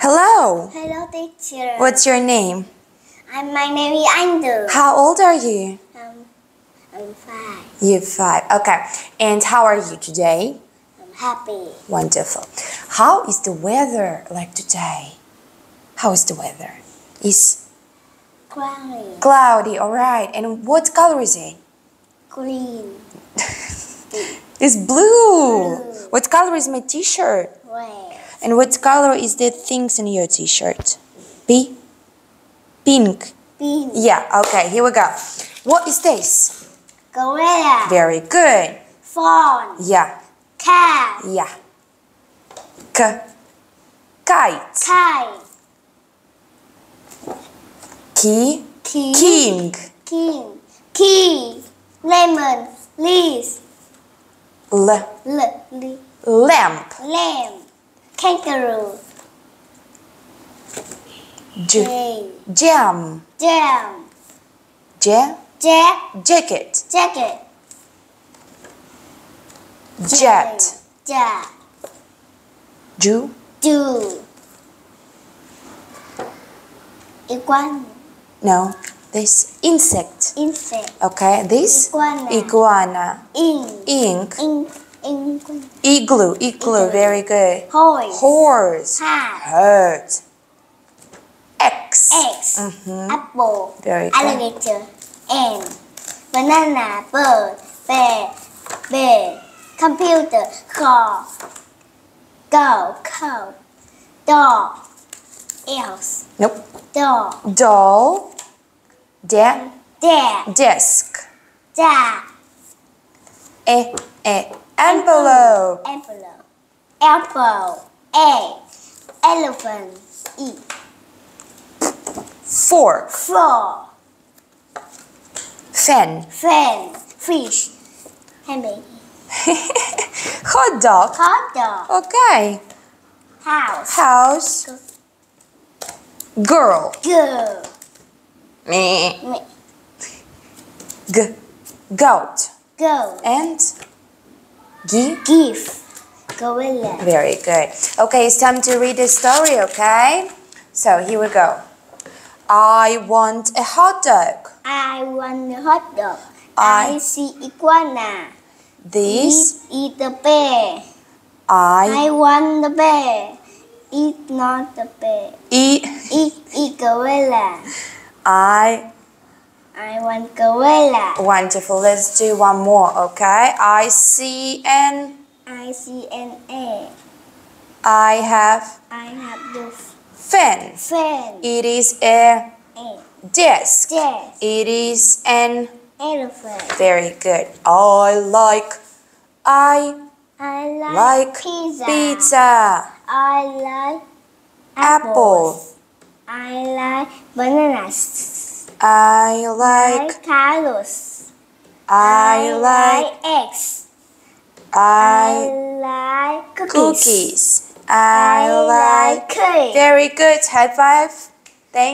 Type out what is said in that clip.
Hello. Hello, teacher. What's your name? My name is Andrew. How old are you? I'm 5. You're 5. Okay. And how are you today? I'm happy. Wonderful. How is the weather like today? How is the weather? It's Cloudy. cloudy, alright. And what color is it? Green. It's blue. What color is my t-shirt? Red. And what color is the things in your t-shirt? Pink. Pink. Yeah, okay, here we go. What is this? Gorilla. Very good. Fawn. Yeah, Cat. yeah. Kite. Kite. King. King. Key. Lemon. Leaves. Lamp. Lamb. Kangaroo. Jam. Jam. Jacket. Jacket. Jet. Jet. Jew. Iguana. No, this insect. Okay, this iguana. Ink. Igloo. Very good. Horse. Hurt. X. Apple. Very good. Alligator. Ant. Banana. Bird. Bear. Computer. Car. Cow. Dog. Else. Nope. Doll. Desk. Envelope. Envelope. Apple. Elephant. Fork. Frog. Fan. Fish. Hamburger. Hot dog. Okay. House. Girl. Me. Goat. And Gift. Gorilla. Very good. Okay, it's time to read the story, okay? So here we go. I want a hot dog. I want a hot dog. I see iguana. This Eat the bear. I want the bear. Eat not the bear. eat. Eat gorilla. I want gorilla. Wonderful. Let's do one more, okay? I see an A. I have the fan. It is a desk. It is an Elephant. very good. I like pizza. I like Apple. I like bananas. I like carrots. I like eggs. I like cookies. I like cake. very good. High five.